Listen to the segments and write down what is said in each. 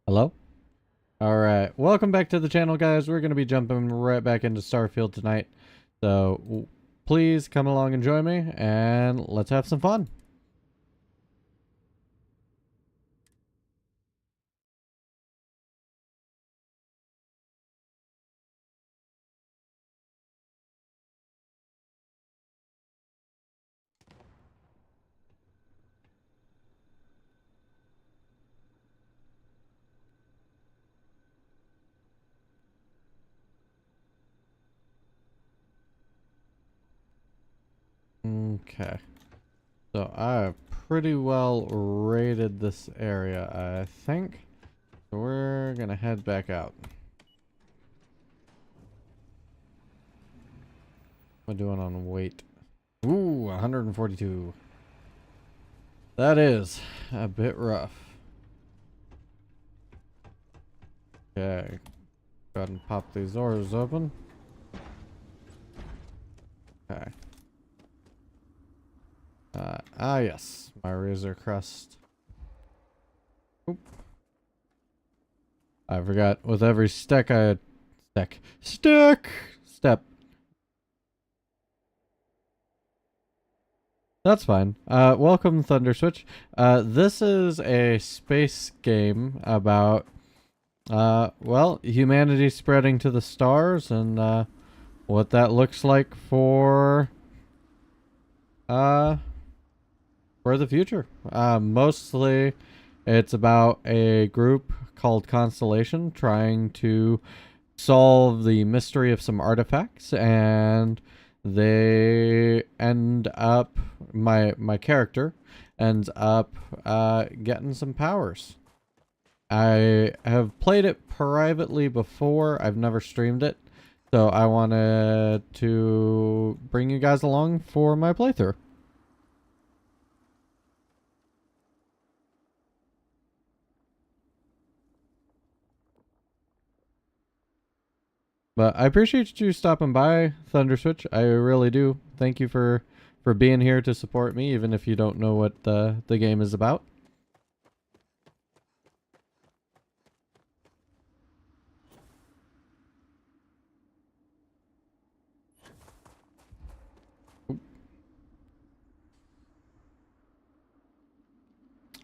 Hello? Alright, welcome back to the channel, guys. We're going to be jumping right back into Starfield tonight. So, please come along and join me, and let's have some fun. Okay. So, I've pretty well raided this area, I think. So, we're going to head back out. What am I doing on weight? Ooh, 142. That is a bit rough. Okay. Go ahead and pop these doors open. Okay. Yes. My razor crest. Oop. I forgot. With every step. That's fine. Welcome, Thunder Switch. This is a space game about, well, humanity spreading to the stars and, what that looks like for the future. Mostly it's about a group called Constellation trying to solve the mystery of some artifacts, and they end up, my character ends up getting some powers. I have played it privately before. I've never streamed it, so I wanted to bring you guys along for my playthrough. But I appreciate you stopping by, Thunder Switch. I really do. Thank you for being here to support me, even if you don't know what the game is about.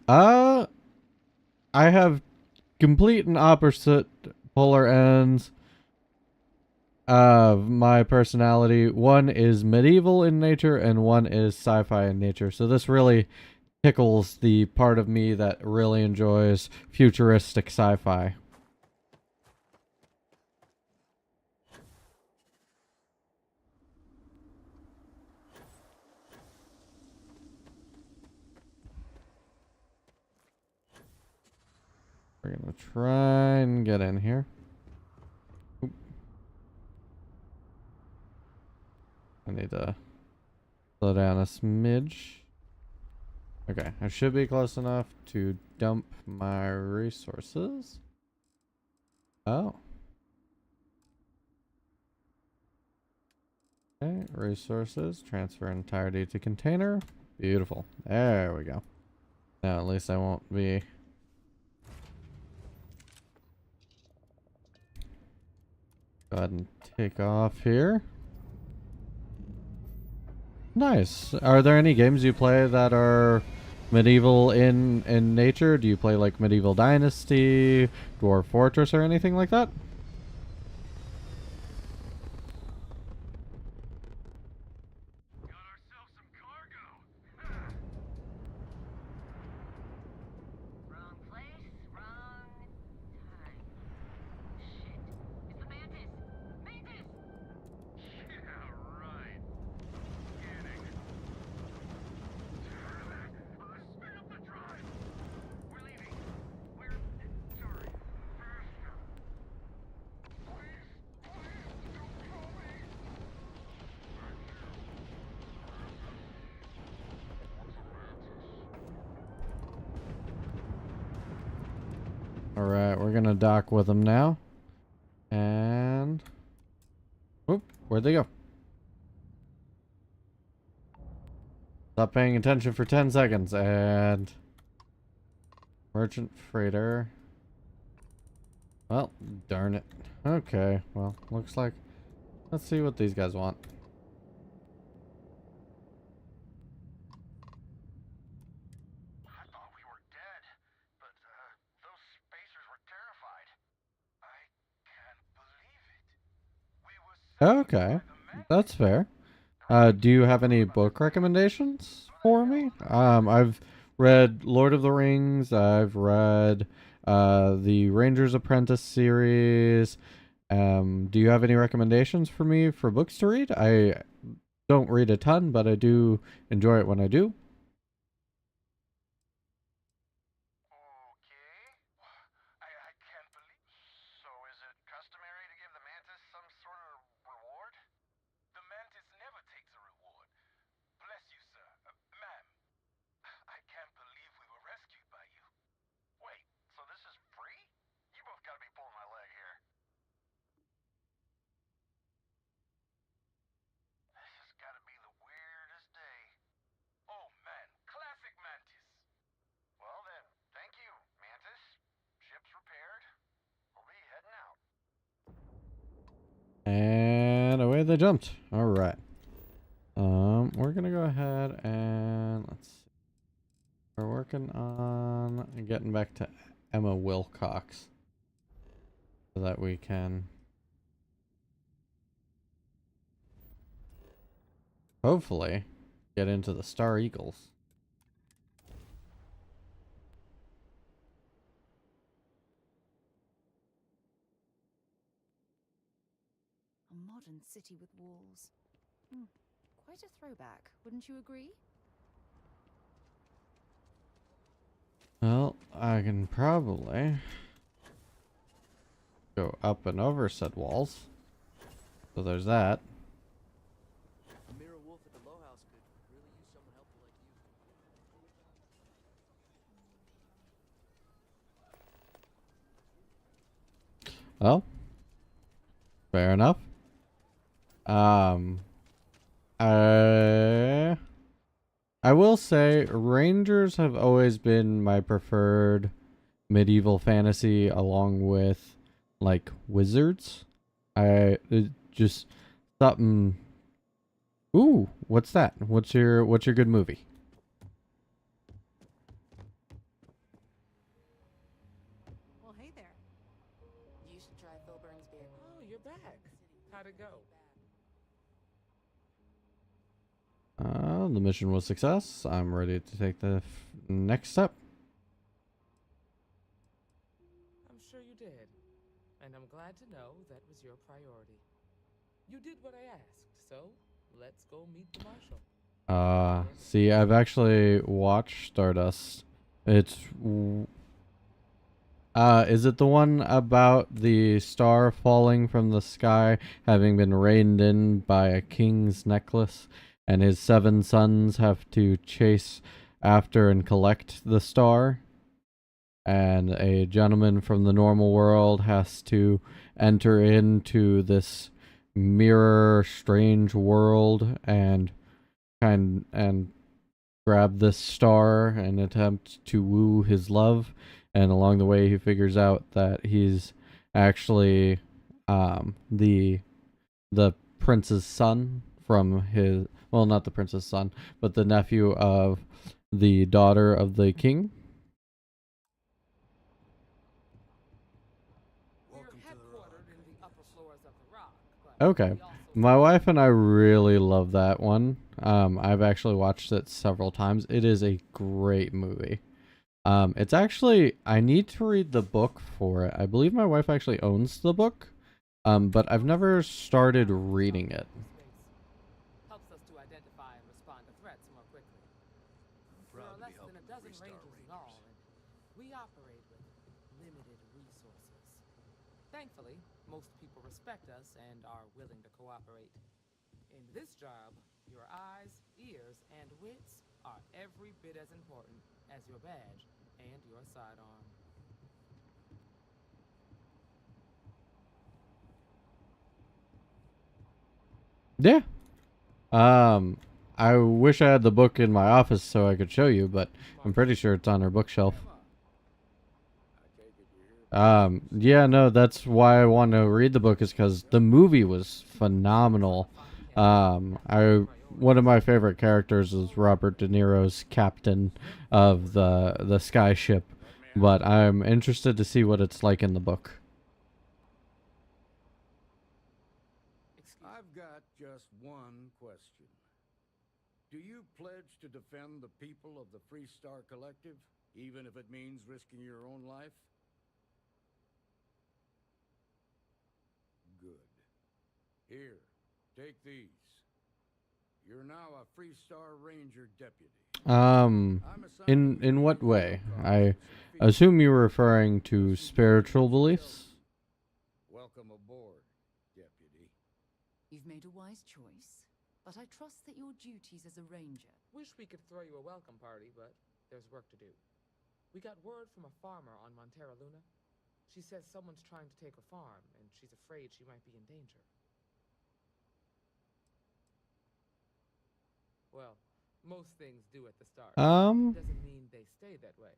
Uh, I have complete and opposite polar ends of my personality. One is medieval in nature and one is sci-fi in nature. So this really tickles the part of me that really enjoys futuristic sci-fi. We're gonna try and get in here. Oop. I need to slow down a smidge. Okay, I should be close enough to dump my resources. Oh. Okay, resources, transfer entirety to container. Beautiful. There we go. Now at least I won't be... Go ahead and take off here. Nice. Are there any games you play that are medieval in nature? Do you play like Medieval Dynasty, Dwarf Fortress, or anything like that? Alright, we're gonna dock with them now. And... Oop, where'd they go? Stop paying attention for 10 seconds, and... Merchant freighter. Well, darn it. Okay, well, looks like... Let's see what these guys want. I thought we were dead, but those spacers were terrified. I can't believe it. We were saved Okay, by the that's mantis. fair. The rest Do you I have don't know any about the book rest. recommendations But I for know me? that I've read Lord of the Rings. I've read the Ranger's Apprentice series. Do you have any recommendations for me for books to read? I don't read a ton, but I do enjoy it when I do. okay. I can't believe. So is it customary to give the mantis some sort of reward? The mantis never takes a reward. Bless you, sir. Ma'am, I can't believe we were rescued by you. Wait, so this is free? You both gotta be pulling my leg here. This has gotta be the weirdest day. Oh man, classic mantis. Well then, thank you, mantis. Ship's repaired. We'll be heading out. And away they jumped. All right. We're gonna go ahead and let's see. We're working on getting back to Emma Wilcox so that we can hopefully get into the Star Eagles. A modern city with walls. Quite a throwback, wouldn't you agree? Well, I can probably go up and over said walls. So there's that. A mirror wolf at the Low House could really use someone helpful like you. Well, fair enough. I I will say Rangers have always been my preferred medieval fantasy along with like wizards. Just something. Ooh, what's that? What's your good movie? Well, hey there. You should try Phil Burns beer. Oh, you're back. How'd it go? The mission was success. I'm ready to take the next step. I'm sure you did. And I'm glad to know that was your priority. You did what I asked, so let's go meet the marshal. See, I've actually watched Stardust. It's is it the one about the star falling from the sky, having been reined in by a king's necklace, and his 7 sons have to chase after and collect the star? And a gentleman from the normal world has to enter into this mirror strange world and grab this star and attempt to woo his love, and along the way he figures out that he's actually the prince's son from his, well, not the prince's son, but the nephew of the daughter of the king. We're headquartered in the upper floors of the Rock, but Okay. we also My wife and I really love that one. I've actually watched it several times. It is a great movie. It's actually, I need to read the book for it. I believe my wife actually owns the book, but I've never started reading it. helps us to identify and respond to threats more quickly. I'm There are proud to be less than a helping dozen freestar rangers in all, and we operate with limited resources. Thankfully, most people respect us and are willing to cooperate. In this job, your eyes, ears, and wits are every bit as important as your badge and your sidearm. Yeah. Um, I wish I had the book in my office so I could show you, but I'm pretty sure it's on her bookshelf. Emma, I take it you're here Yeah, no, that's why I want to read the book is because the movie was phenomenal. I one of my favorite characters is Robert De Niro's captain of the sky ship, but I'm interested to see what it's like in the book. Excuse me. I've got just one question. Do you pledge to defend the people of the Freestar Collective, even if it means risking your own life? Good. Here, take these. You're now a Freestar Ranger deputy. I'm assigned In what to way? your cause I in some assume you were field. referring to spiritual beliefs. Welcome aboard, deputy. You've made a wise choice, but I trust that your duties as a ranger. Wish we could throw you a welcome party, but there's work to do. We got word from a farmer on Montera Luna. She says someone's trying to take her farm, and she's afraid she might be in danger. Well, most things do at the start. Doesn't mean they stay that way.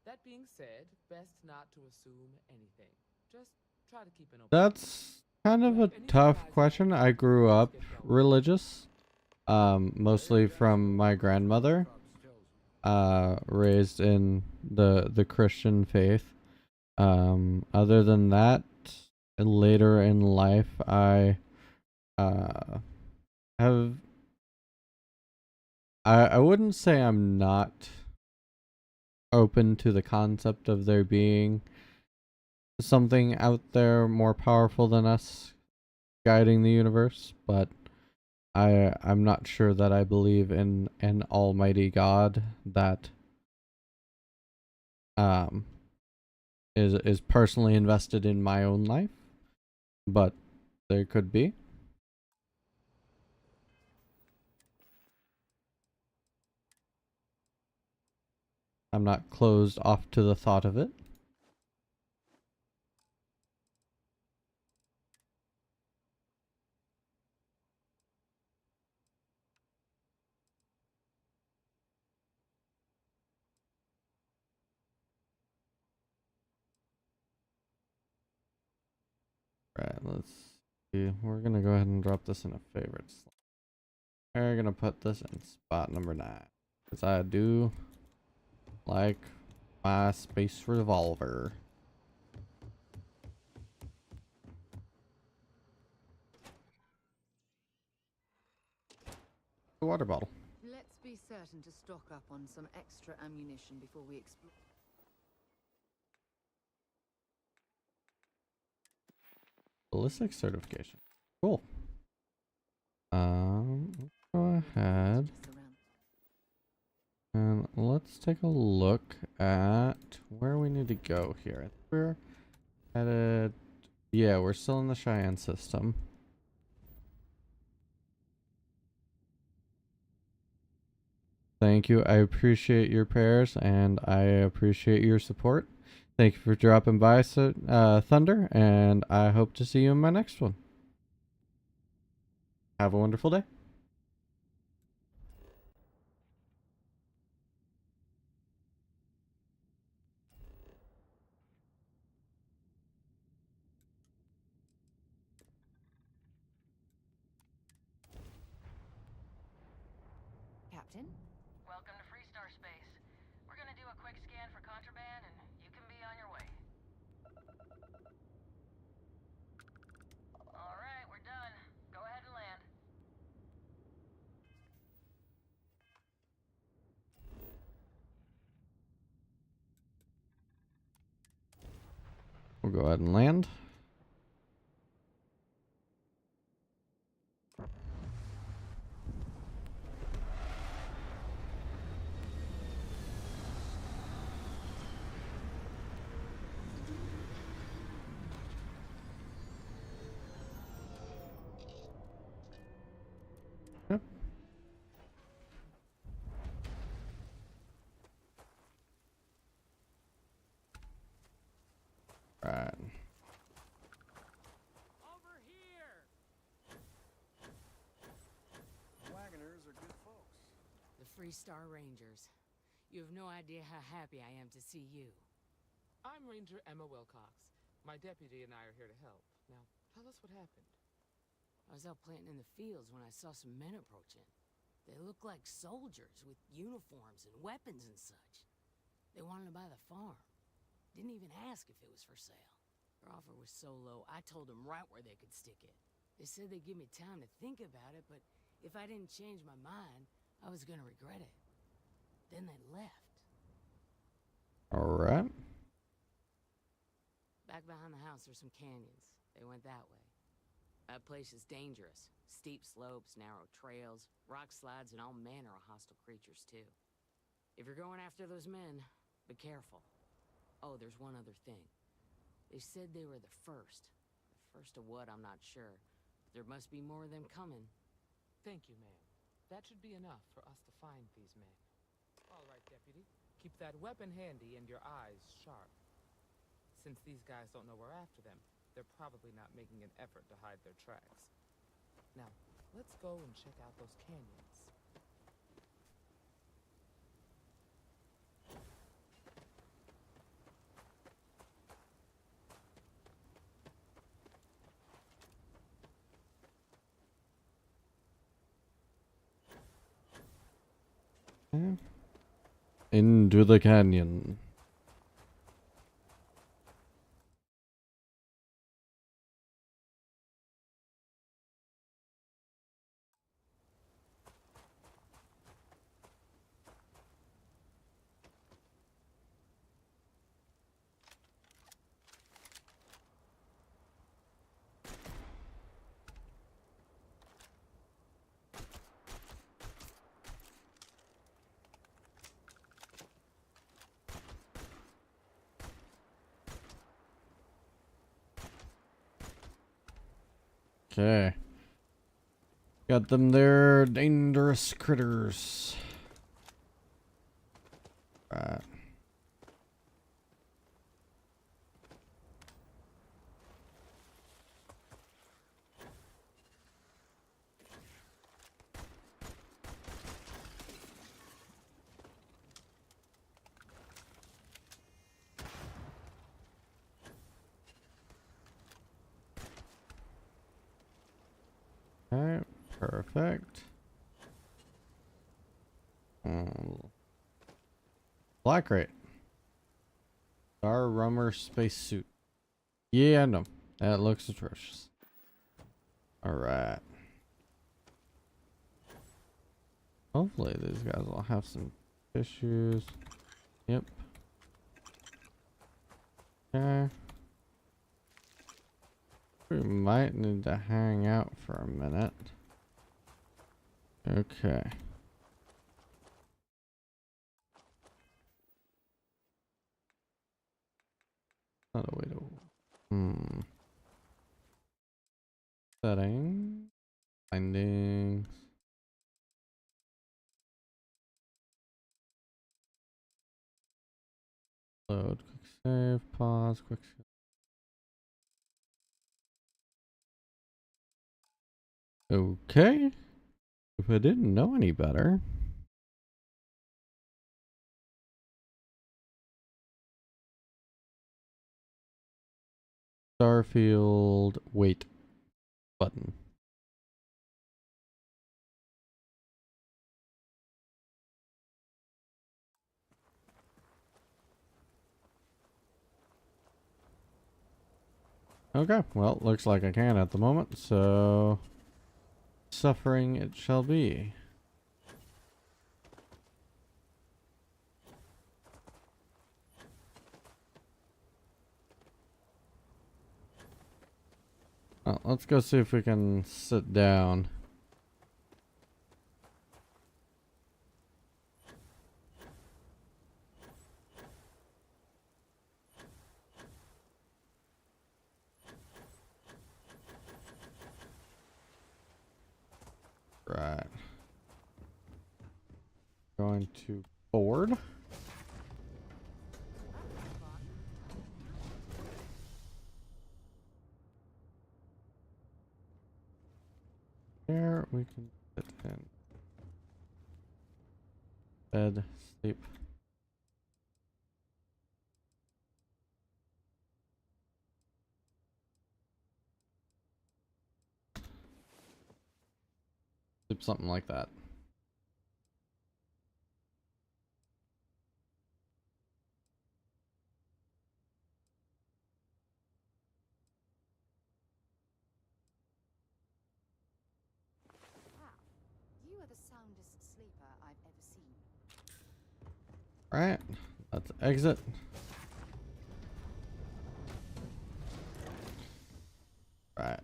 That being said, best not to assume anything. Just try to keep an open mind. That's kind of a tough question. I grew up religious, mostly from my grandmother, raised in the Christian faith. Other than that, later in life, I have. I wouldn't say I'm not open to the concept of there being something out there more powerful than us guiding the universe, but I'm not sure that I believe in an almighty God that um is personally invested in my own life, but there could be. I'm not closed off to the thought of it. Right, let's see. We're gonna go ahead and drop this in a favorites. We're gonna put this in spot number 9. Because I do like my space revolver. A water bottle. Let's be certain to stock up on some extra ammunition before we explore. Ballistic certification. Cool. Let's go ahead and let's take a look at where we need to go here. I think we're headed. Yeah, we're still in the Cheyenne system. Thank you. I appreciate your prayers and I appreciate your support. Thank you for dropping by, Thunder, and I hope to see you in my next one. Have a wonderful day. Captain? Welcome to Freestar Space. We're gonna do a quick scan for contraband, and you can be on your way. All right, we're done. Go ahead and land. We'll go ahead and land. Yep. Right. Over here! Wagoners are good folks. The Freestar Rangers. You have no idea how happy I am to see you. I'm Ranger Emma Wilcox. My deputy and I are here to help. Now, tell us what happened. I was out planting in the fields when I saw some men approaching. They looked like soldiers with uniforms and weapons and such. They wanted to buy the farm. Didn't even ask if it was for sale. Their offer was so low, I told them right where they could stick it. They said they'd give me time to think about it, but if I didn't change my mind, I was gonna regret it. Then they left. Alright. Back behind the house, there's some canyons. They went that way. That place is dangerous. Steep slopes, narrow trails, rock slides, and all manner of hostile creatures, too. If you're going after those men, be careful. Oh, there's one other thing. They said they were the first. The first of what, I'm not sure. But there must be more of them coming. Thank you, ma'am. That should be enough for us to find these men. All right, deputy. Keep that weapon handy and your eyes sharp. Since these guys don't know we're after them, they're probably not making an effort to hide their tracks. Now, let's go and check out those canyons. Into the canyon. Okay. Got them there, dangerous critters. Right. Okay, perfect. Black crate. Star Rummer spacesuit. Yeah, no. That looks atrocious. Alright. Hopefully these guys will have some issues. Yep. Okay. We might need to hang out for a minute. Okay. Not a way to... Setting. Findings. Load. Quick save. Pause. Quick save. Okay. If I didn't know any better. Starfield. Wait. Button. Okay, well, looks like I can at the moment, so suffering it shall be. Well, let's go see if we can sit down. Right. Going to board. There we can sit in. Bed, sleep. Something like that. Wow. You are the soundest sleeper I've ever seen. Alright, let's exit. Right.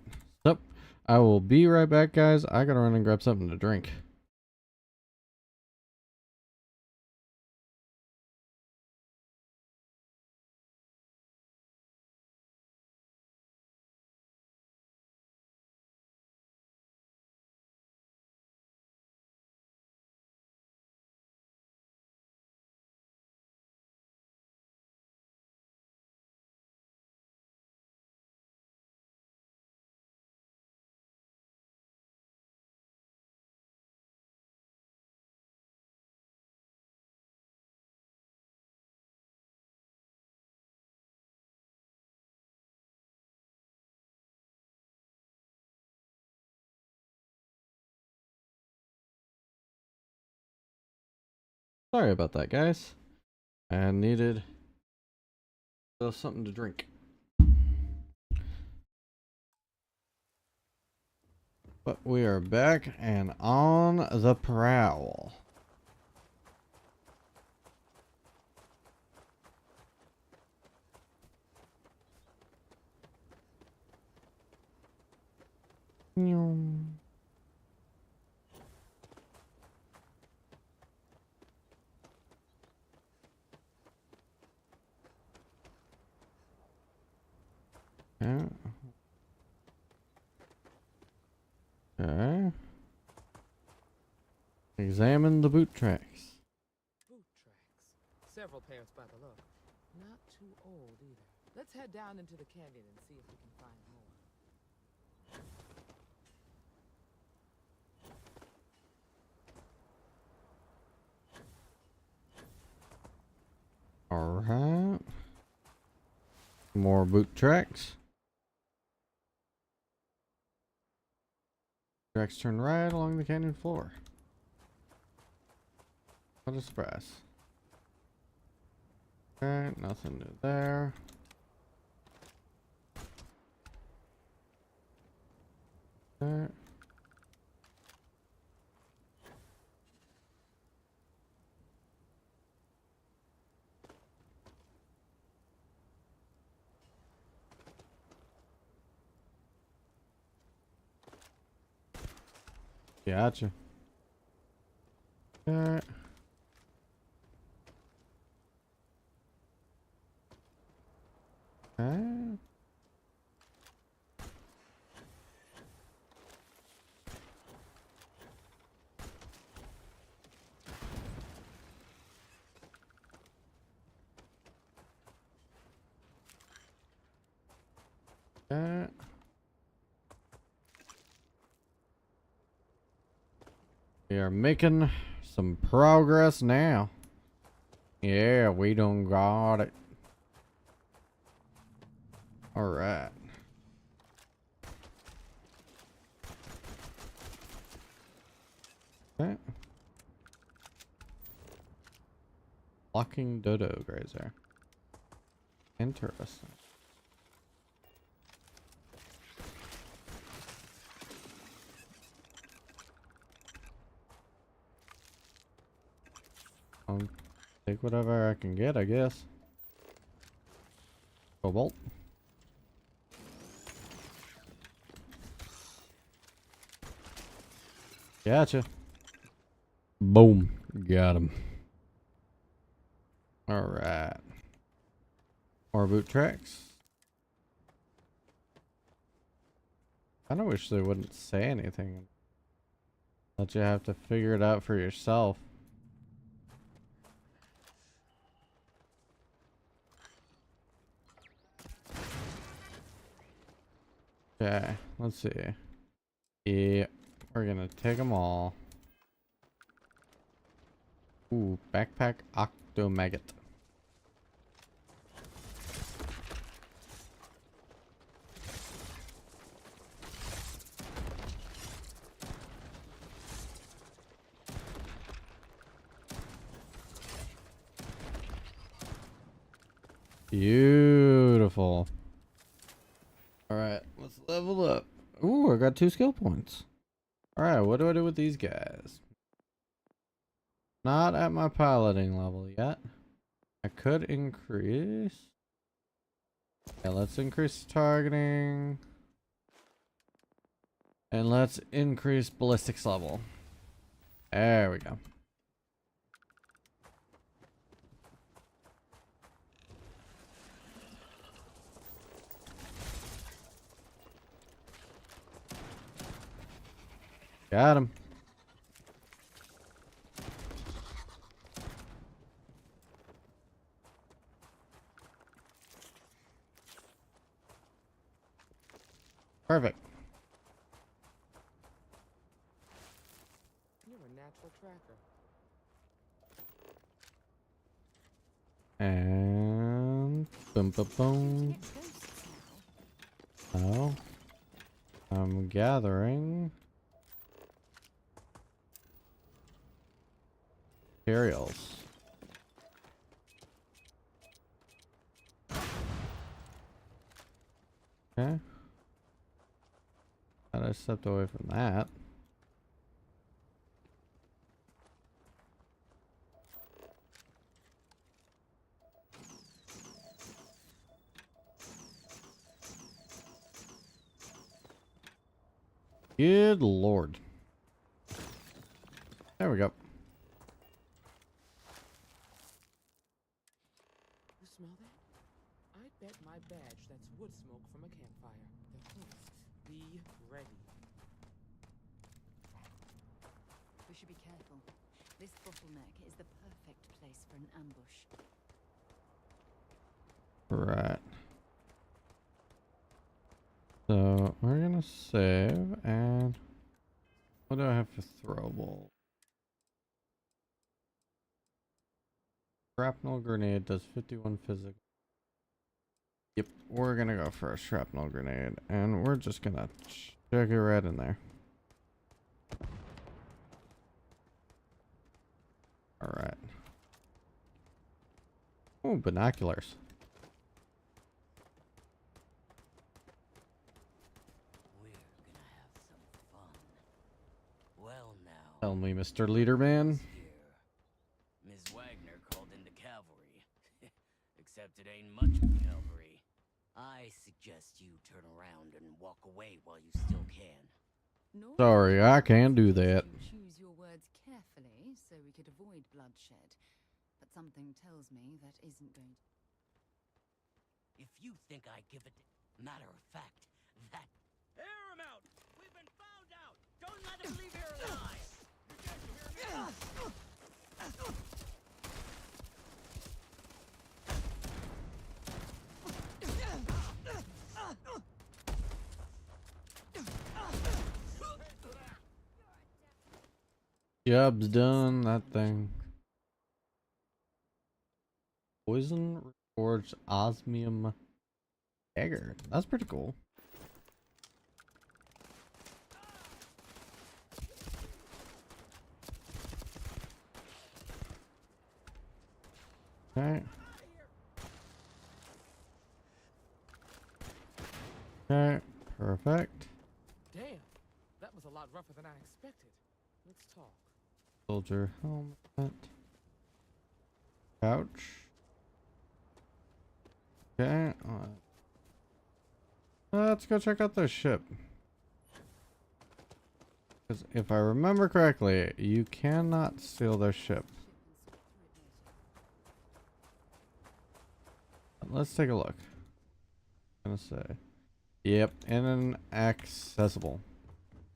So, I will be right back, guys. I gotta run and grab something to drink. Sorry about that, guys. I needed something to drink. But we are back and on the prowl. Yeah. Okay. Examine the boot tracks. Boot tracks. Several pairs by the look. Not too old either. Let's head down into the canyon and see if we can find more. Alright. More boot tracks. Tracks turn right along the canyon floor. What a surprise. Alright, nothing new there. Alright. Gotcha. Alright. Okay. Okay. We are making some progress now. Yeah, we done got it. Alright. Okay. Blocking dodo grazer. Interesting. I'll take whatever I can get, I guess. Cobalt. Gotcha. Boom. Got him. Alright. More boot tracks. I kinda wish they wouldn't say anything. Let you have to figure it out for yourself. Okay, let's see. Yeah, we're gonna take them all. Ooh, backpack octomaggot. Beautiful. Alright, let's level up. Ooh, I got 2 skill points. Alright, what do I do with these guys? Not at my piloting level yet. I could increase. Yeah, let's increase targeting. And let's increase ballistics level. There we go. Got him. Perfect. You're a natural tracker. And boom, boom, boom. Oh, I'm gathering materials. Okay. Thought I stepped away from that. Good lord. There we go. You smell that? I bet my badge that's wood smoke from a campfire. The host, be ready. We should be careful. This bottleneck is the perfect place for an ambush. Right. So we're gonna save, and what do I have for throwable? Shrapnel grenade does 51 physical. Yep, we're gonna go for a shrapnel grenade, and we're just gonna chuck it right in there. Alright. Oh, binoculars. We're gonna have some fun. Well now. Tell me, Mr. Leaderman. Here. Ms. Wagner called in the cavalry. Except it ain't much cavalry. I suggest you turn around and walk away while you still can. Nor Sorry, I can't do that. you choose your words carefully so we could avoid bloodshed. But something tells me that isn't going to. If you think I give it matter of fact, that air him out! We've been found out! Don't let him leave here alive! You guys hear me? Job's done, that thing. Poison records osmium dagger. That's pretty cool. Okay. Okay, perfect. Damn, that was a lot rougher than I expected. Let's talk. Soldier helmet. Couch. Okay. Let's go check out the ship. Because if I remember correctly, you cannot steal their ship. Let's take a look. I'm gonna say. Yep, inaccessible.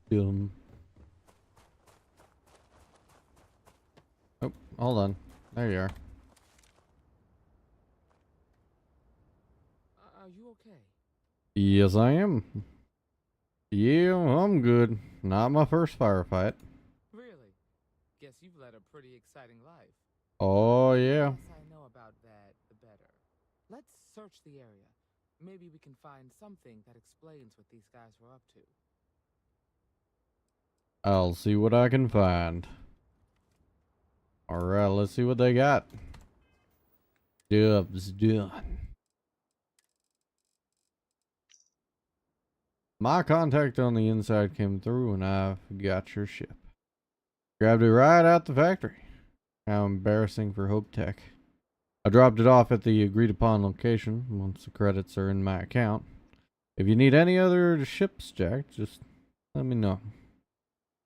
Boom. Oh, hold on. There you are. Are you okay? Yes, I am. Yeah, I'm good. Not my first firefight. Really? Guess you've led a pretty exciting life. Oh, yeah. The less I know about that, the better. Let's search the area. Maybe we can find something that explains what these guys were up to. I'll see what I can find. Alright, let's see what they got. Job's done. My contact on the inside came through and I've got your ship. Grabbed it right out the factory. How embarrassing for Hope Tech. I dropped it off at the agreed upon location once the credits are in my account. If you need any other ships, Jack, just let me know.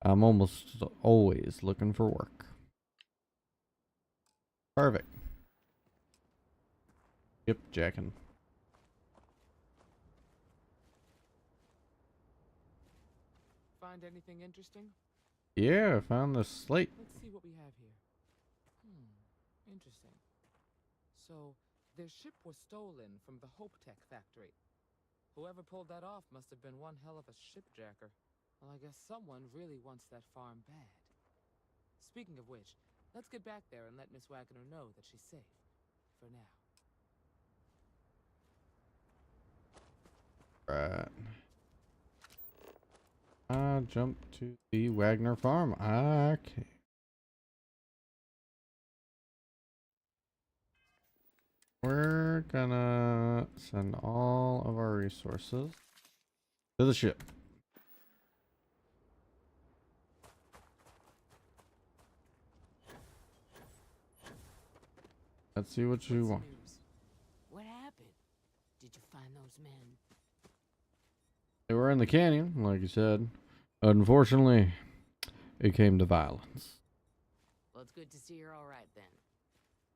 I'm almost always looking for work. Perfect. Ship jacking. Find anything interesting? Yeah, I found this slate. Let's see what we have here. Interesting. So, their ship was stolen from the Hope Tech factory. Whoever pulled that off must have been one hell of a shipjacker. Well, I guess someone really wants that farm bad. Speaking of which, let's get back there and let Miss Wagner know that she's safe. For now. Right. I jumped to the Wagner farm. Okay. We're gonna send all of our resources to the ship. Let's see what you want. News? What happened? Did you find those men? They were in the canyon, like you said. Unfortunately, it came to violence. Well, it's good to see you're all right then.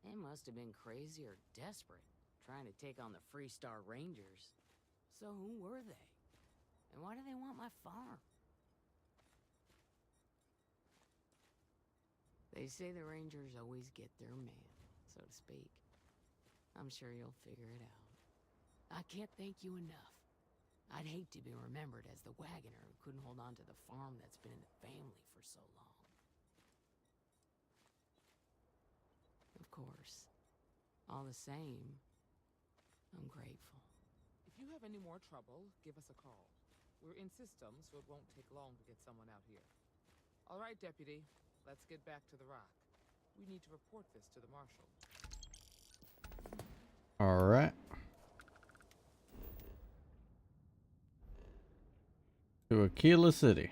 They must have been crazy or desperate, trying to take on the Freestar Rangers. So who were they? And why do they want my farm? They say the Rangers always get their man, so to speak. I'm sure you'll figure it out. I can't thank you enough. I'd hate to be remembered as the wagoner who couldn't hold on to the farm that's been in the family for so long. Of course. All the same, I'm grateful. If you have any more trouble, give us a call. We're in system, so it won't take long to get someone out here. All right, Deputy. Let's get back to the rock. We need to report this to the Marshal. All right. To Aquila City.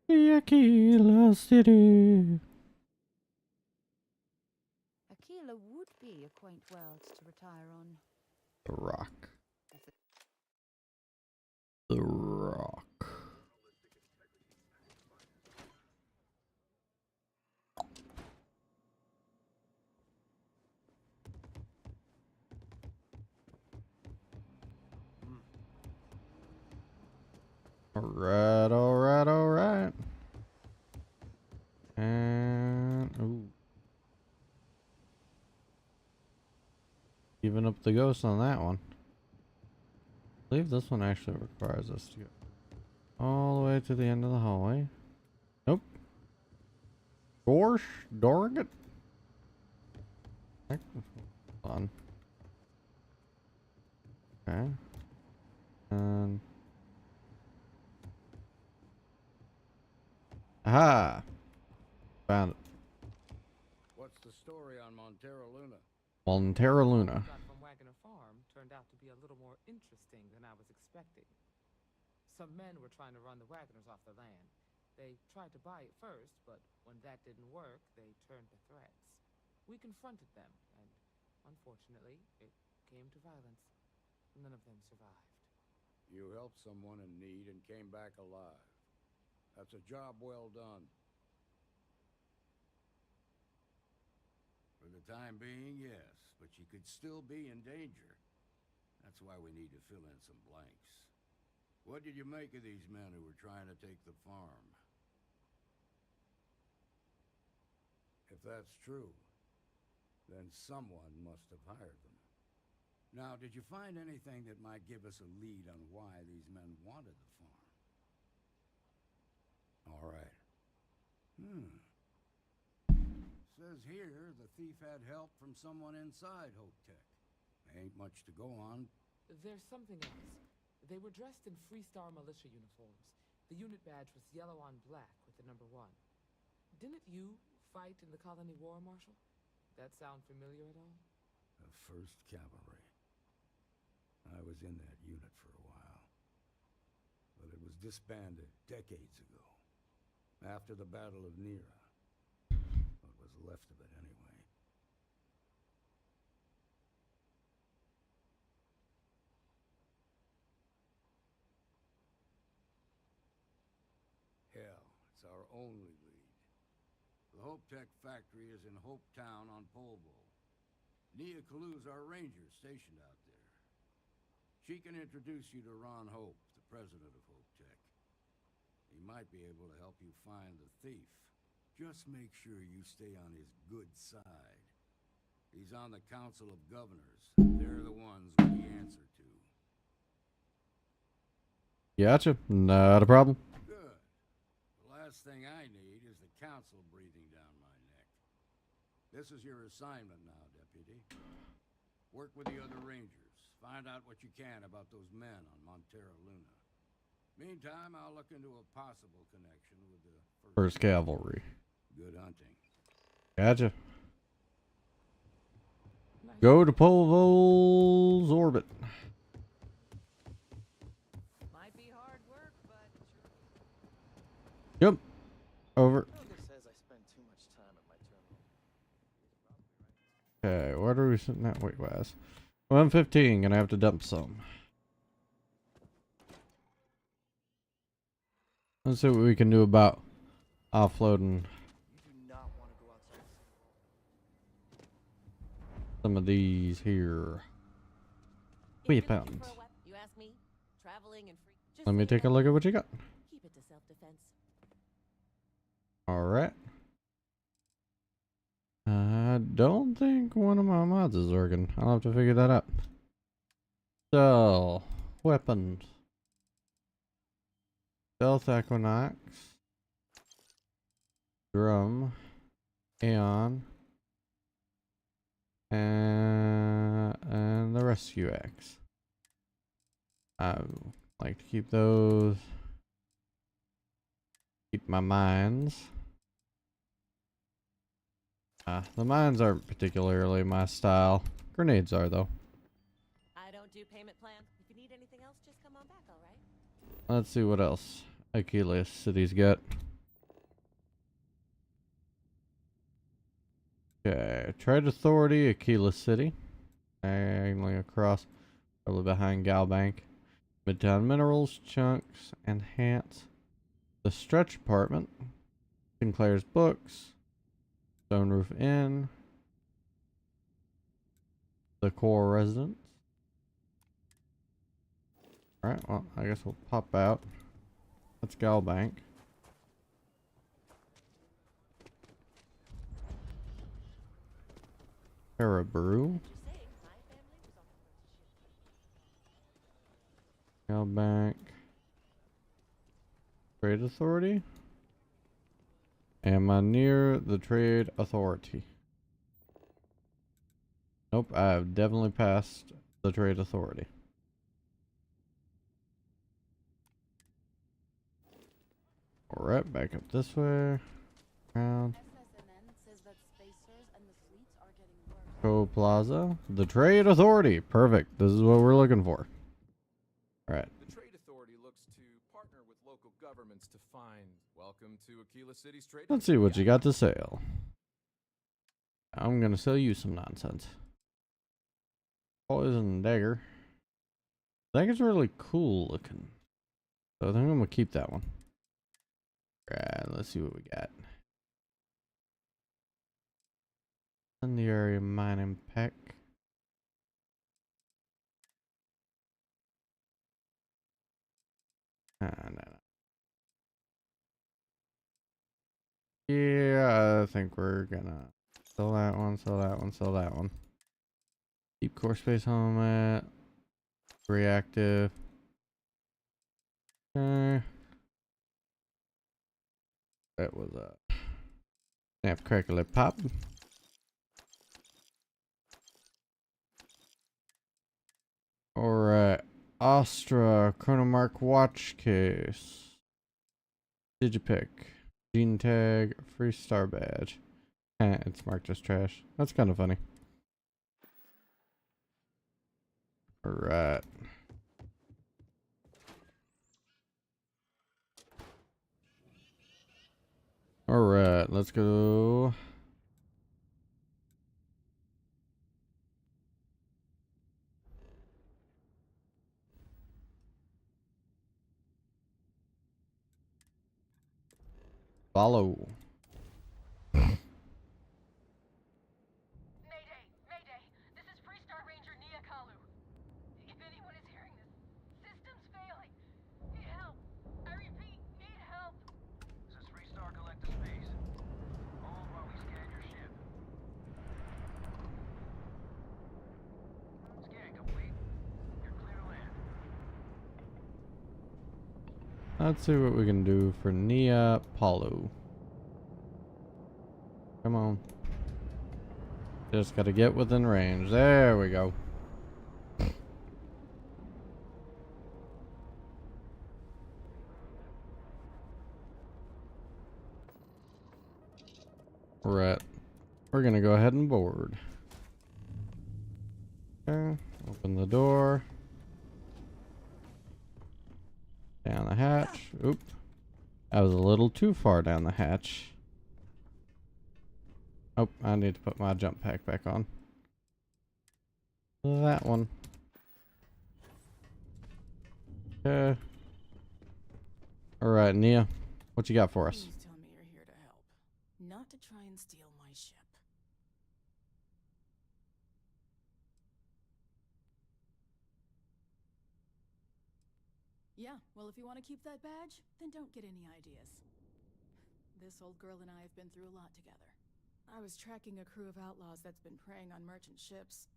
The Aquila City. Aquila would be a quaint world to retire on. The Rock. The Rock. Alright, alright, alright. And ooh. Even up the ghost on that one. I believe this one actually requires us to go all the way to the end of the hallway. Nope. Gosh darn it. Hold on. Okay. And aha! Found it. What's the story on Montero Luna? Montero Luna. Got from Wagner Farm turned out to be a little more interesting than I was expecting. Some men were trying to run the Wagners off the land. They tried to buy it first, but when that didn't work, they turned to threats. We confronted them, and unfortunately, it came to violence. None of them survived. You helped someone in need and came back alive. That's a job well done. For the time being, yes, but you could still be in danger. That's why we need to fill in some blanks. What did you make of these men who were trying to take the farm? If that's true, then someone must have hired them. Now, did you find anything that might give us a lead on why these men wanted the farm? All right. Says here the thief had help from someone inside Hope Tech. Ain't much to go on. There's something else. They were dressed in Freestar militia uniforms. The unit badge was yellow on black with the number 1. Didn't you fight in the Colony War, Marshal? that sound familiar at all? The 1st Cavalry. I was in that unit for a while. But it was disbanded decades ago. After the Battle of Nera. What was left of it, anyway. Hell, it's our only lead. The Hope Tech factory is in Hope Town on Polvo. Nia Kalu's our ranger stationed out there. She can introduce you to Ron Hope, the president of Hope Tech. He might be able to help you find the thief. Just make sure you stay on his good side. He's on the Council of Governors. They're the ones we answer to. Gotcha. Not a problem. Good. The last thing I need is the Council breathing down my neck. This is your assignment now, Deputy. Work with the other Rangers. Find out what you can about those men on Montera Luna. Meantime, I'll look into a possible connection with the 1st Cavalry. Good hunting. Gotcha. Go to Polvo's orbit. Might be hard work, but Yep. Over. Logan says I spend too much time at my terminal. Okay, what are we sitting at weight wise? 115, gonna have to dump some. Let's see what we can do about offloading You do not want to go outside. some of these here. Weapons. You ask me, traveling and free. Just Let me so take a you know, look at what you got. keep it to self-defense. Alright. I don't think one of my mods is working. I'll have to figure that out. So, weapons. Stealth Equinox. Drum. Aeon. And the Rescue Axe. I like to keep those. Keep my mines. The mines aren't particularly my style. Grenades are, though. I don't do payment plans. If you need anything else, just come on back, all right? Let's see what else Aquila City's got. Okay, Trade Authority, Aquila City. Diagonally across, probably behind Galbank. Midtown Minerals, Chunks, Enhance. The Stretch Apartment. Sinclair's Books. Stone Roof Inn. The Core Residence. Alright, well, I guess we'll pop out. That's Galbank. Caribou. Galbank. Trade Authority. Am I near the Trade Authority? Nope, I have definitely passed the Trade Authority. Alright, back up this way. Around. SSNN says that spacers and the fleets are getting worse. Co Plaza. The Trade Authority. Perfect. This is what we're looking for. Alright. The Trade Authority looks to partner with local governments to find welcome to Aquila City's trade. Let's see what you got to sell. I'm gonna sell you some nonsense. Poison dagger. Dagger's really cool looking. So I think I'm gonna keep that one. Alright, let's see what we got. Incendiary mining pack. No. Yeah, I think we're gonna sell that one, sell that one, sell that one. Deep core space helmet. Reactive. Okay. That was a snap crackle pop. Alright. Astra Chronomark watch case. Digipick. Gene tag. Freestar badge. It's marked as trash. That's kind of funny. Alright. Alright, let's go. Follow. Mayday! Mayday! This is Freestar Ranger Nia Kalu. If anyone is hearing this, system's failing. Need help. I repeat, need help. This is freestar collector space. Hold while we scan your ship. Scan complete. You're clear to land. Let's see what we can do for Nia Palu. Come on. Just gotta get within range. There we go. Right. We're gonna go ahead and board. Okay. Open the door. Down the hatch. Oop. I was a little too far down the hatch. Oh, I need to put my jump pack back on. That one. Okay. Alright, Nia. What you got for us? Please tell me you're here to help, not to try and steal my ship. Yeah, well, if you want to keep that badge, then don't get any ideas. This old girl and I have been through a lot together. I was tracking a crew of outlaws that's been preying on merchant ships.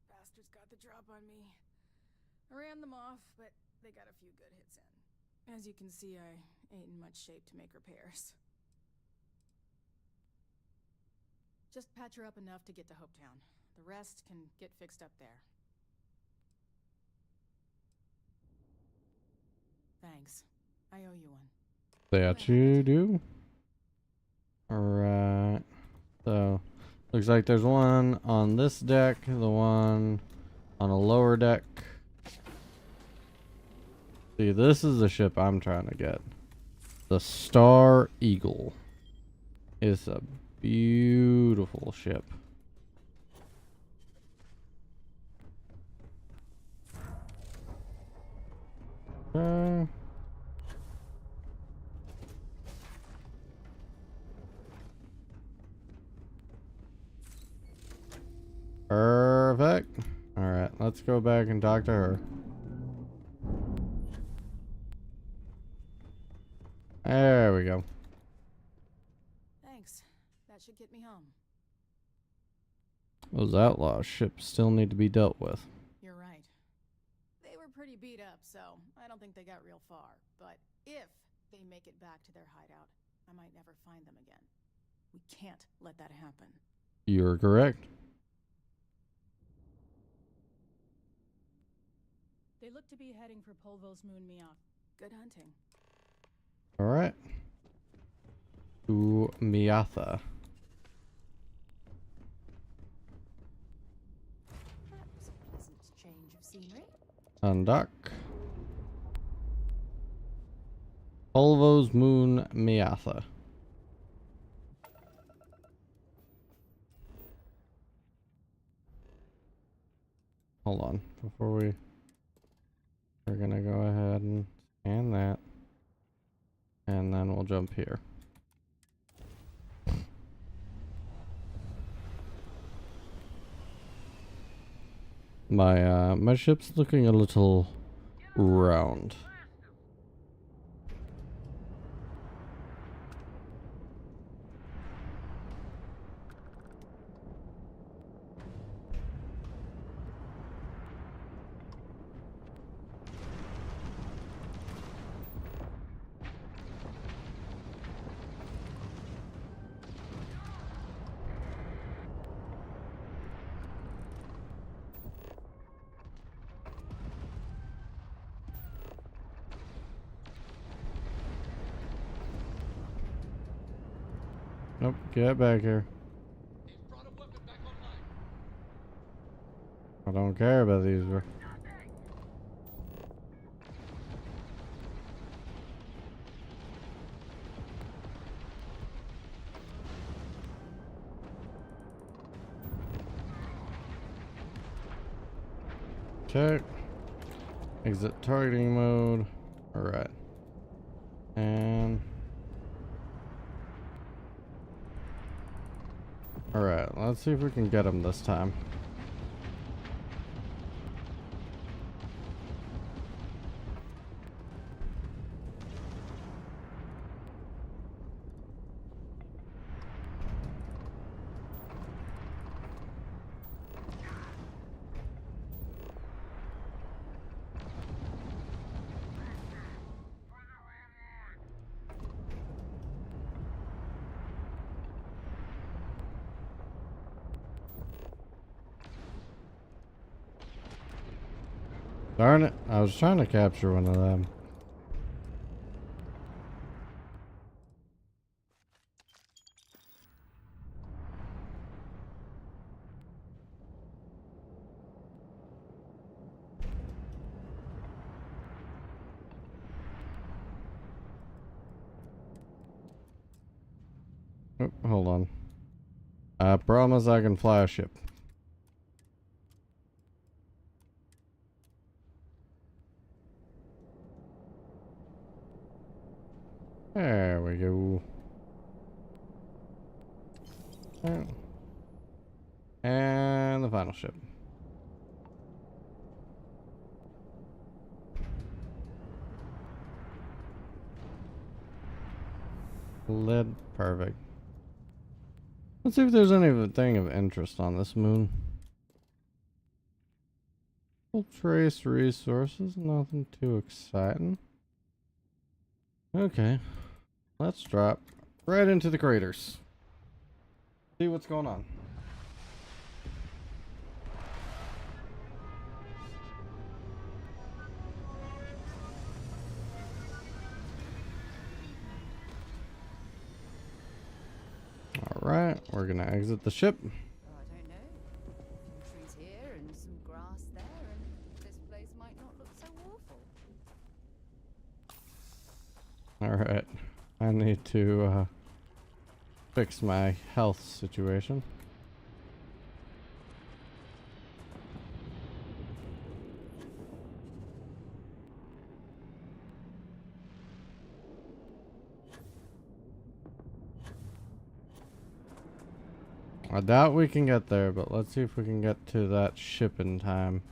Bastards got the drop on me. I ran them off, but they got a few good hits in. As you can see, I ain't in much shape to make repairs. Just patch her up enough to get to Hopetown. The rest can get fixed up there. Thanks. I owe you one. That you do. Alright. So, looks like there's one on this deck, the one on a lower deck. See, this is the ship I'm trying to get. The Star Eagle. It's a beautiful ship. Perfect. Alright, let's go back and talk to her. There we go. Thanks. That should get me home. Those outlaw ships still need to be dealt with. You're right. They were pretty beat up, so I don't think they got real far. But if they make it back to their hideout, I might never find them again. We can't let that happen. You're correct. They look to be heading for Polvo's Moon Miak. Good hunting. Alright. To Miatha. That was a pleasant change of scenery. Undock. Polvo's Moon Miatha. Hold on. Before we're gonna go ahead and scan that. And then we'll jump here. My ship's looking a little round. Nope, get back here. I don't care about these. Check. Exit targeting mode. Alright. And... Alright, let's see if we can get him this time. Darn it, I was trying to capture one of them. Oh, hold on. I promise I can fly a ship. There we go. And the final ship. Lead, perfect. Let's see if there's anything of interest on this moon. We'll trace resources, nothing too exciting. Okay, let's drop right into the craters. See what's going on. Alright, we're gonna exit the ship. Oh, I don't know. Some trees here and some grass there, and this place might not look so awful. Alright, I need to fix my health situation. I doubt we can get there, but let's see if we can get to that ship in time.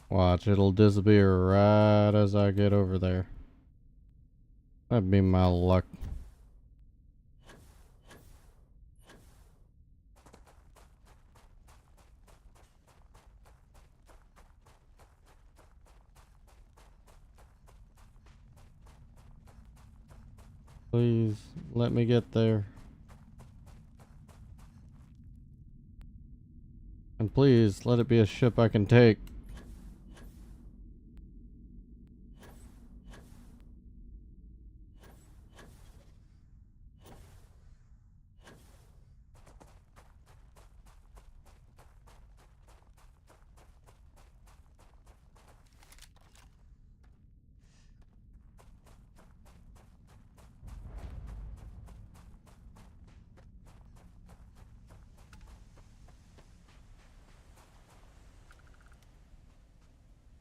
Watch, it'll disappear right as I get over there. That'd be my luck. Please, let me get there. And please, let it be a ship I can take.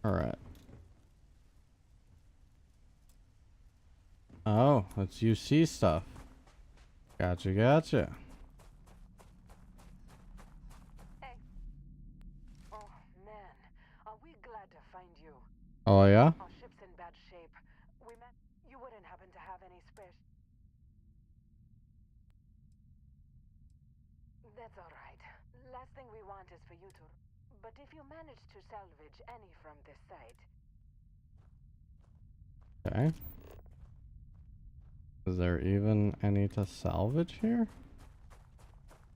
Alright. Oh, it's UC stuff. Gotcha, gotcha. Hey. Oh, man. Are we glad to find you? Oh, yeah? Our ship's in bad shape. We meant you wouldn't happen to have any space. That's all right. Last thing we want is for you to but if you manage to salvage any from this site... Okay. Is there even any to salvage here?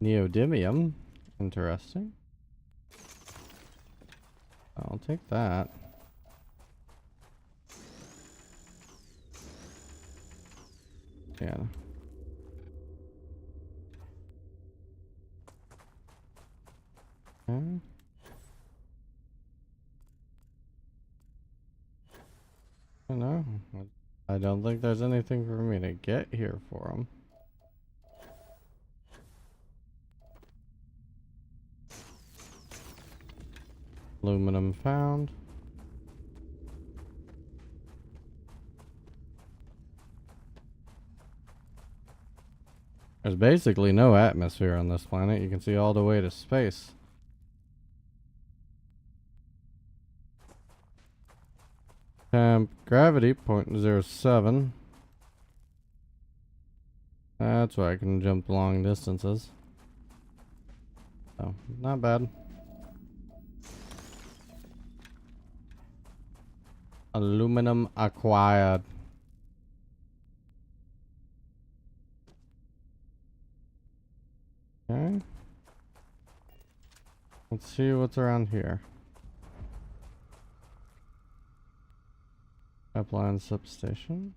Neodymium. Interesting. I'll take that. Yeah. Okay. I don't know. I don't think there's anything for me to get here for them. Aluminum found. There's basically no atmosphere on this planet. You can see all the way to space. Temp gravity 0.07. That's why I can jump long distances. So, not bad. Aluminum acquired. Okay. Let's see what's around here. Pipeline substation.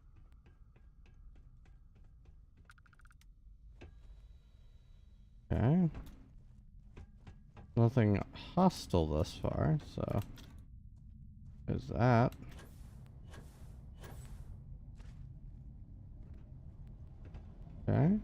Okay. Nothing hostile thus far, so there's that. Okay.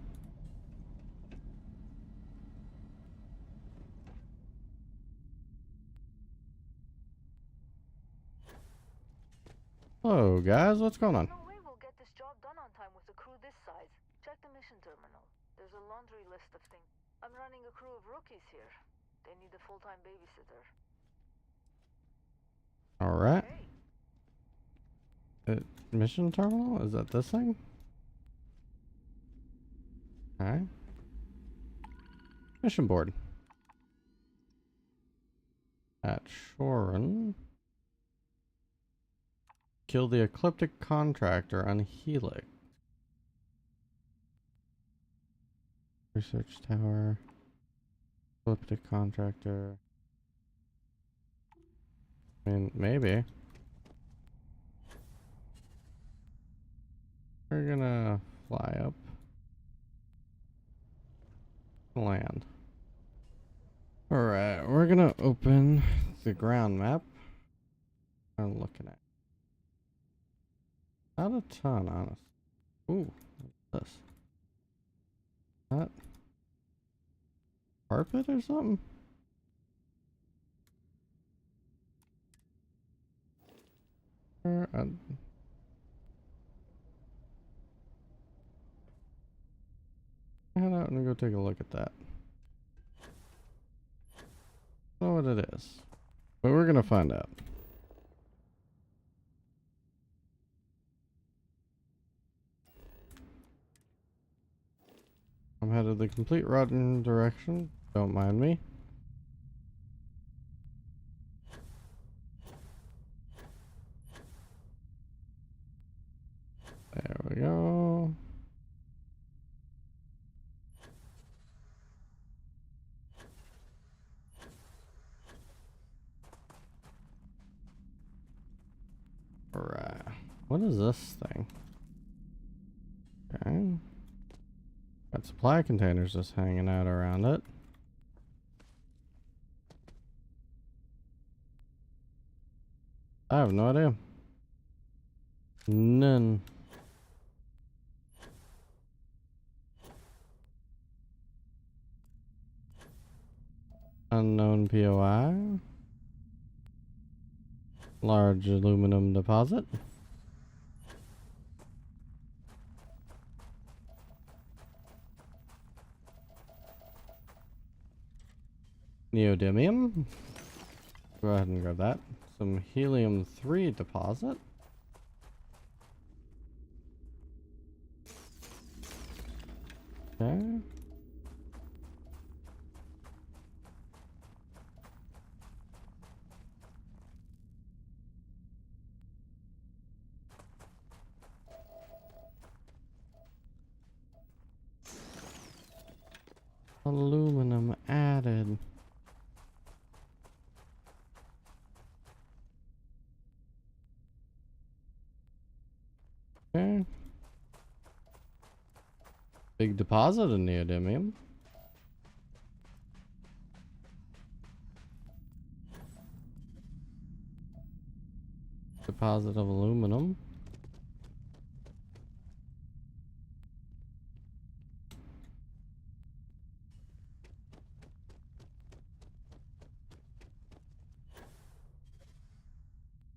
Hello guys, what's going on? No way we'll get this job done on time with a crew this size. Check the mission terminal. There's a laundry list of things. I'm running a crew of rookies here. They need a full-time babysitter. Alright. Hey. Mission terminal? Is that this thing? Okay. Mission board. At Shorin. Kill the ecliptic contractor on Helix. Research tower. Ecliptic contractor. I mean, maybe. We're gonna fly up. Land. Alright, we're gonna open the ground map. I'm looking at. Not a ton, honest. Ooh, what's this? That carpet or something? Head out and go take a look at that. I don't know what it is, but we're gonna find out. I'm headed the complete wrong direction. Don't mind me. There we go. Alright. What is this thing? Okay. Got supply containers just hanging out around it. I have no idea. None. Unknown POI. Large aluminum deposit. Neodymium. Go ahead and grab that. Some helium-3 deposit. Okay. Aluminum added. Okay. Big deposit of neodymium. Deposit of aluminum.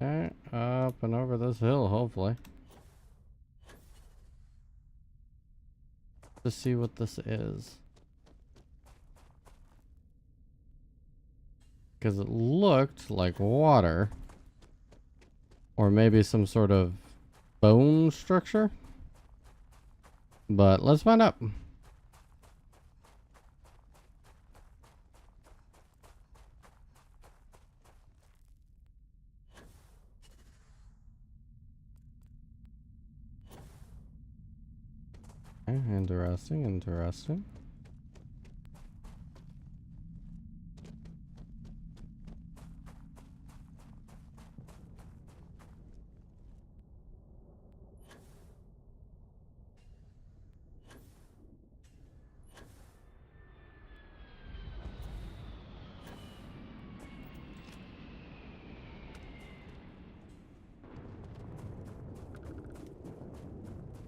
Okay, up and over this hill, hopefully. To see what this is. Because it looked like water. Or maybe some sort of bone structure. But let's find out. Okay, interesting, interesting.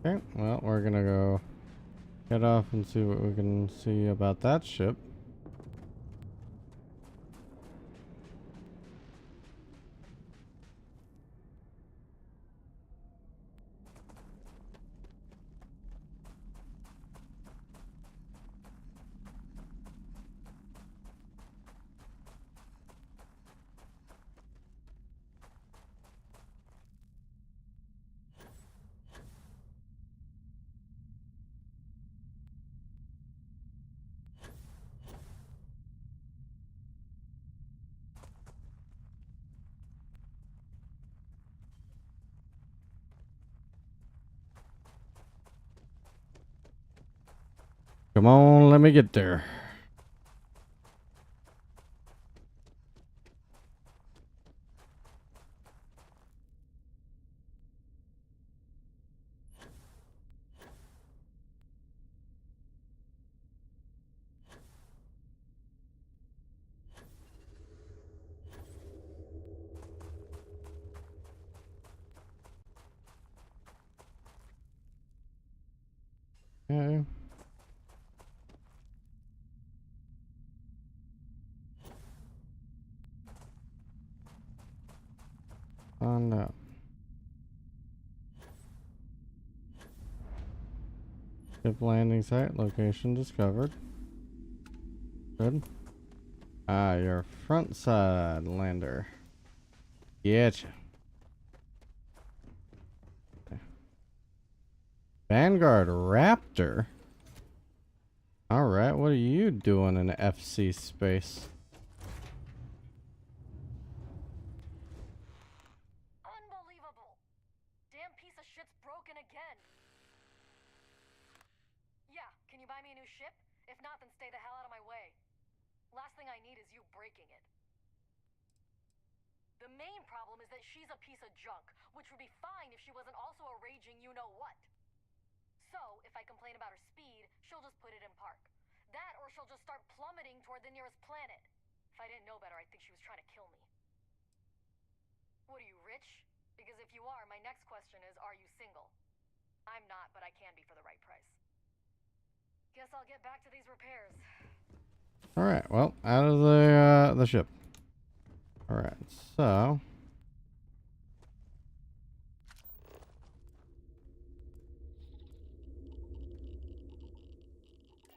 Okay, well, we're gonna go head off and see what we can see about that ship. Come on, let me get there. Okay. On up. Ship landing site location discovered. Good. Ah, your front side lander. Getcha. Vanguard Raptor. Alright, what are you doing in FC space? Unbelievable! Damn piece of shit's broken again. Yeah, can you buy me a new ship? If not, then stay the hell out of my way. Last thing I need is you breaking it. The main problem is that she's a piece of junk, which would be fine if she wasn't also a raging you-know-what. So, if I complain about her speed, she'll just put it in park. That, or she'll just start plummeting toward the nearest planet. If I didn't know better, I'd think she was trying to kill me. What are you, rich? Because if you are, my next question is, are you single? I'm not, but I can be for the right price. Guess I'll get back to these repairs. Alright, well, out of the ship. Alright, so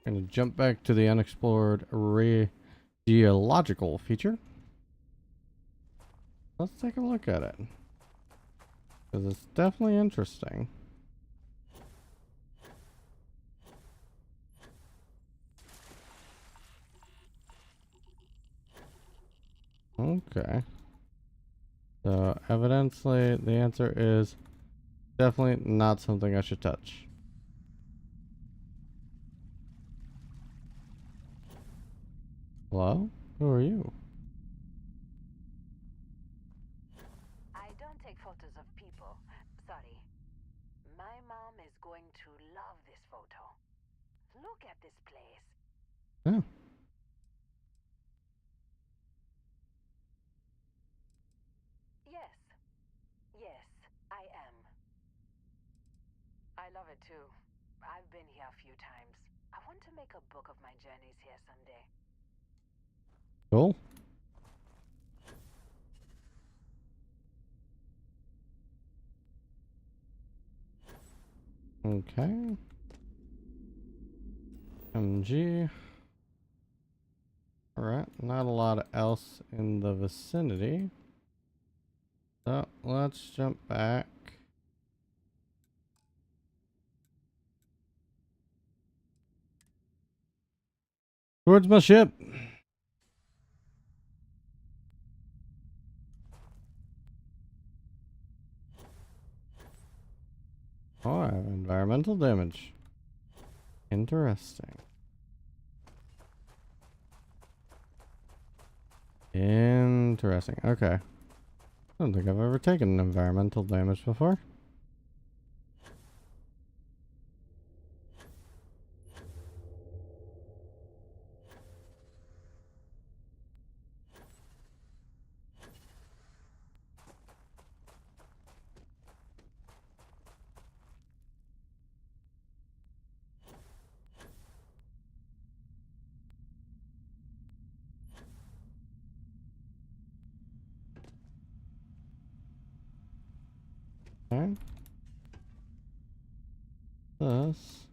gonna jump back to the unexplored geological feature. Let's take a look at it. Because it's definitely interesting. Okay. So, evidently, the answer is definitely not something I should touch. Hello? Who are you? I don't take photos of people. Sorry. My mom is going to love this photo. Look at this place. Oh. Yes. Yes, I am. I love it too. I've been here a few times. I want to make a book of my journeys here someday. Cool. Okay. MG. Alright, not a lot else in the vicinity. So let's jump back. Towards my ship. Oh, I have environmental damage. Interesting. Interesting. Okay. I don't think I've ever taken environmental damage before. Okay. This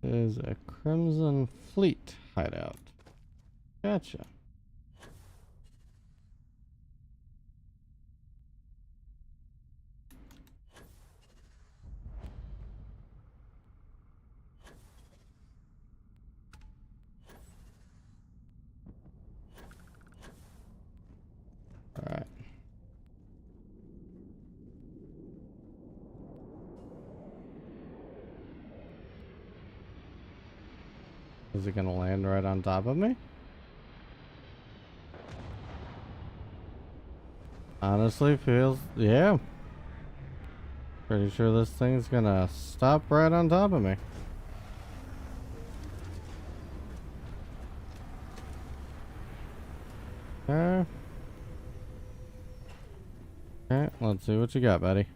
is a Crimson Fleet hideout. Gotcha. Alright. Is it gonna land right on top of me? Honestly feels, yeah. Pretty sure this thing's gonna stop right on top of me. Okay. Okay, let's see what you got, buddy.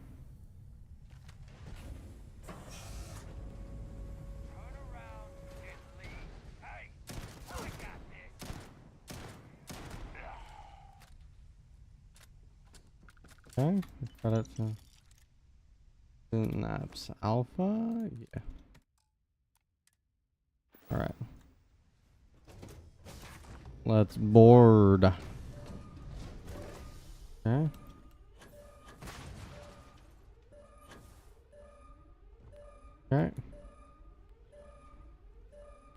Okay, got it to Synapse Alpha. Yeah. Alright. Let's board. Okay. Okay.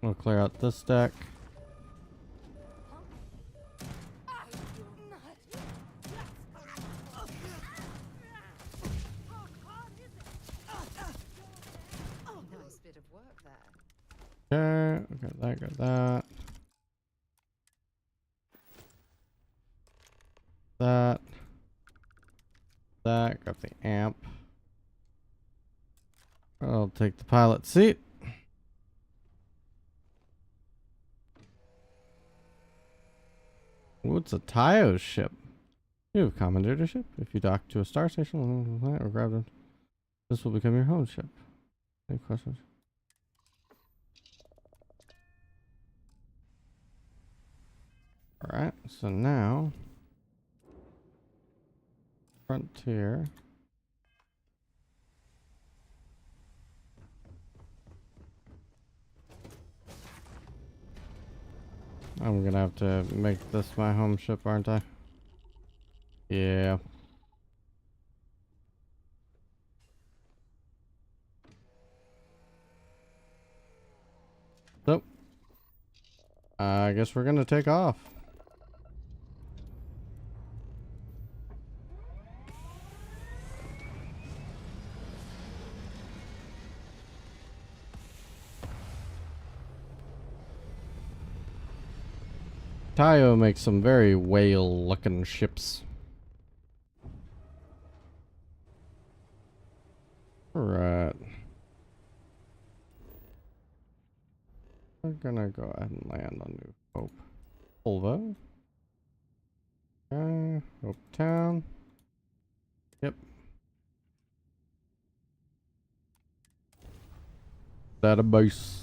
We'll clear out this deck. Nice bit of work there. Okay, got that, got that. That, got the amp. I'll take the pilot seat. Ooh, it's a Tayo ship. You have commandeered a ship. If you dock to a star station or grab it, this will become your home ship. Any questions? Alright, so now Frontier. I'm gonna have to make this my home ship, aren't I? Yeah. So, I guess we're gonna take off. Tayo makes some very whale-looking ships. Alright. We're gonna go ahead and land on New Hope. Volvo. Okay, Hope Town. Yep. Database.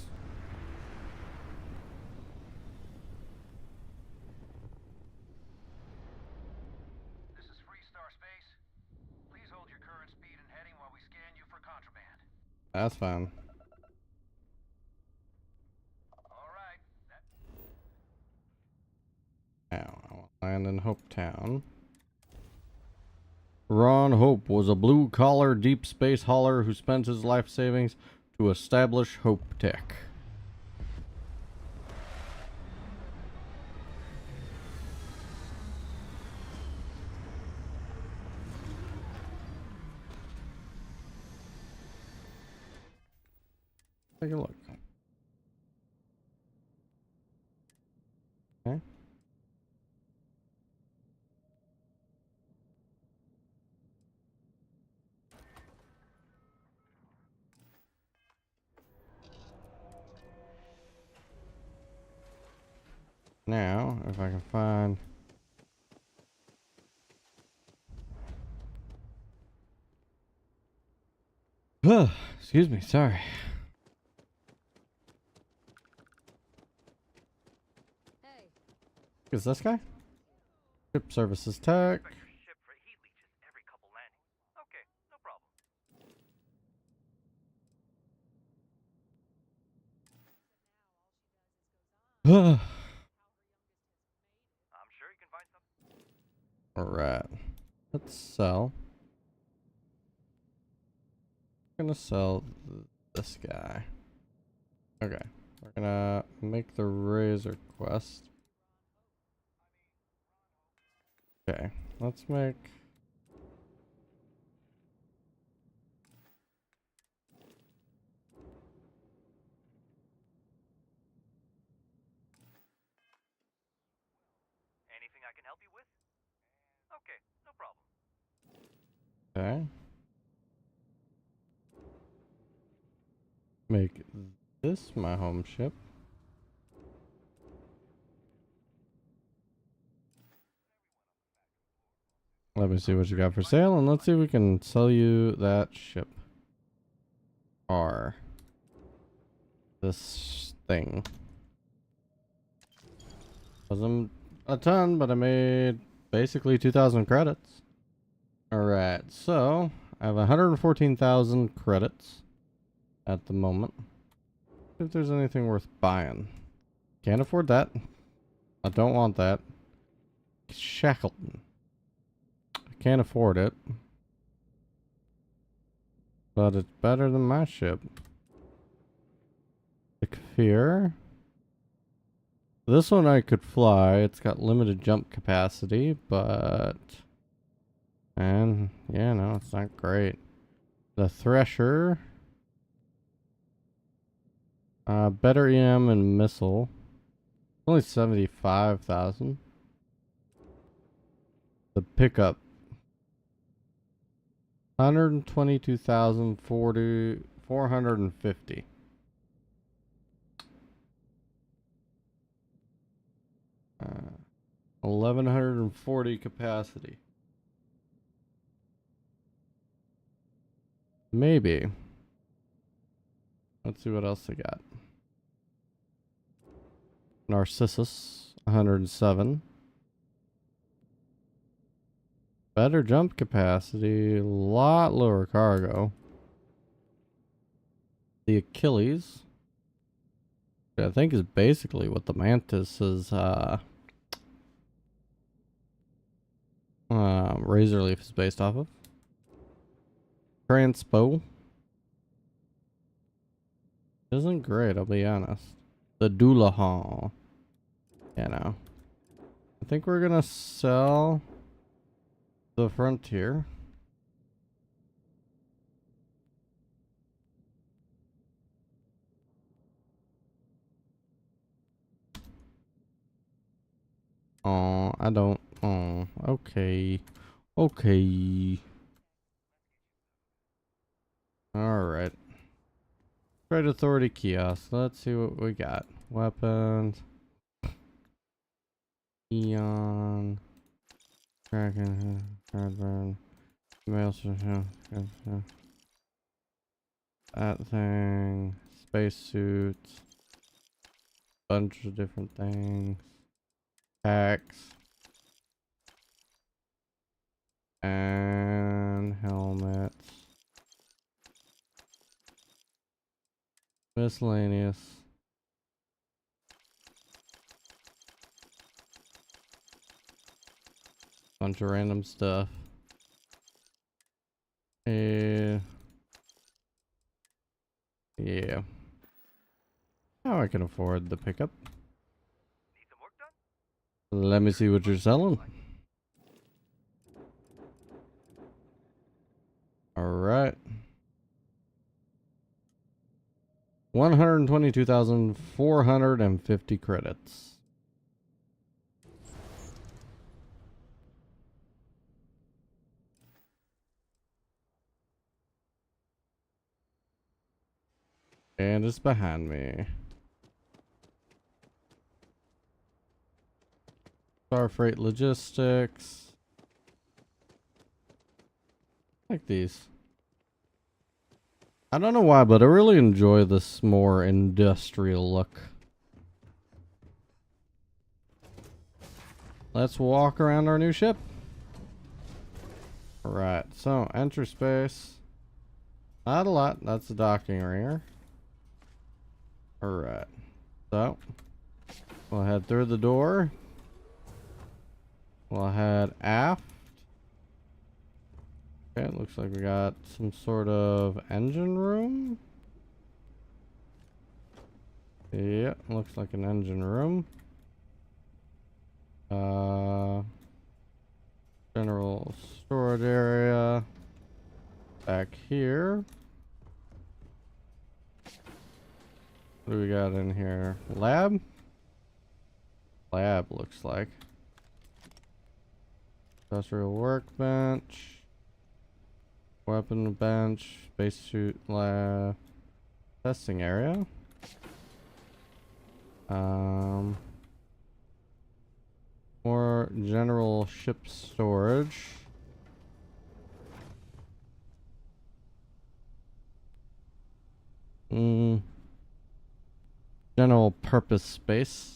This is freestar space. Please hold your current speed and heading while we scan you for contraband. That's fine. All right. Now, I want to land in Hope Town. Ron Hope was a blue-collar deep space hauler who spent his life savings to establish Hope Tech. Take a look. Okay. Now, if I can find... Excuse me, sorry. Hey. Is this guy? Ship services tech. Expect your ship for heat leeches every couple landings. Okay, no problem. I'm sure you can find something. Alright. Let's sell. I'm gonna sell this guy. Okay. We're gonna make the Razor quest. Okay. Let's make... Anything I can help you with? Okay, no problem. Okay. Make this my home ship. Let me see what you got for sale, and let's see if we can sell you that ship. Or this thing. Wasn't a ton, but I made basically 2,000 credits. Alright, so I have 114,000 credits at the moment. If there's anything worth buying. Can't afford that. I don't want that. Shackleton. I can't afford it. But it's better than my ship. The Kfir. This one I could fly. It's got limited jump capacity, but... And, yeah, no, it's not great. The Thresher. Better EM and missile. Only 75,000. The Pickup. 122,450. Uh, 1,140 capacity. Maybe. Let's see what else they got. Narcissus, 107. Better jump capacity, a lot lower cargo. The Achilles, I think, is basically what the Mantis is, Razor Leaf is based off of. Transpo isn't great, I'll be honest. The Doulahan, you know. I think we're gonna sell the Frontier. Oh, I don't. Oh, okay. Okay. Alright. Great Authority Kiosk. Let's see what we got. Weapons. Eon. Dragon. Hardburn. Mail. That thing. Spacesuits. Bunch of different things. Packs. And helmets. Miscellaneous. Bunch of random stuff. Yeah. Now I can afford the pickup. Let me see what you're selling. Alright. 122,450 credits. And it's behind me. Starfreight Logistics. Like these. I don't know why, but I really enjoy this more industrial look. Let's walk around our new ship. Alright, so enter space. Not a lot, that's the docking area. Alright, so we'll head through the door. We'll head aft. Okay, it looks like we got some sort of engine room. Yeah, looks like an engine room. General storage area. Back here. What do we got in here? Lab? Lab looks like. Industrial workbench. Weapon bench. Spacesuit lab. Testing area. More general ship storage. General purpose space.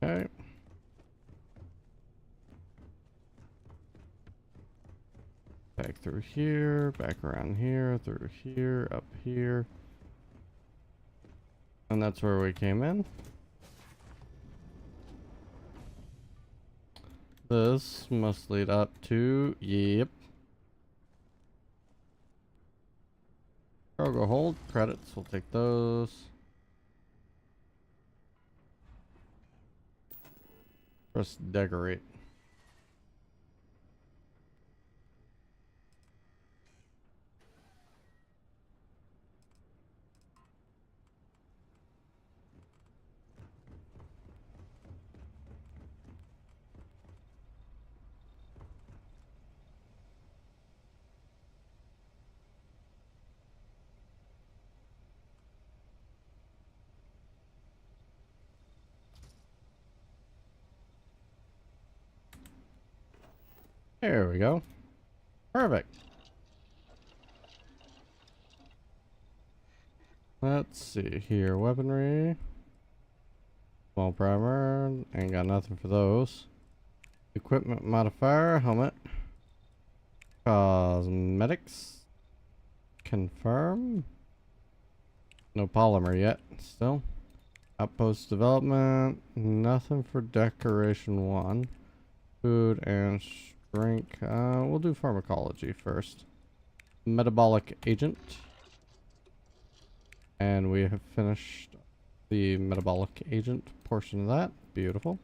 Okay. Back through here, back around here, through here, up here. And that's where we came in. This must lead up to, yep. Cargo hold, credits, we'll take those. Press decorate. There we go. Perfect. Let's see here. Weaponry. Small primer. Ain't got nothing for those. Equipment modifier. Helmet. Cosmetics. Confirm. No polymer yet. Still. Outpost development. Nothing for decoration 1. Food and drink. We'll do pharmacology first. Metabolic agent. And we have finished the metabolic agent portion of that. Beautiful.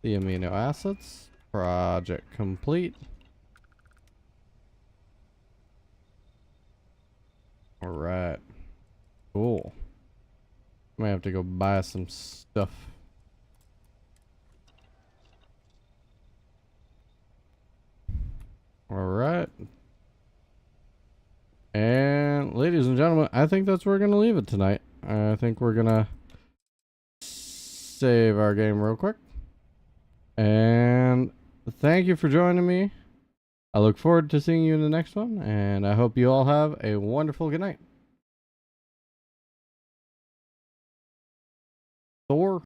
The amino acids. Project complete. All right. Cool. Might have to go buy some stuff. All right. And ladies and gentlemen, I think that's where we're going to leave it tonight. I think we're going to save our game real quick. And thank you for joining me. I look forward to seeing you in the next one, and I hope you all have a wonderful good night. Thor.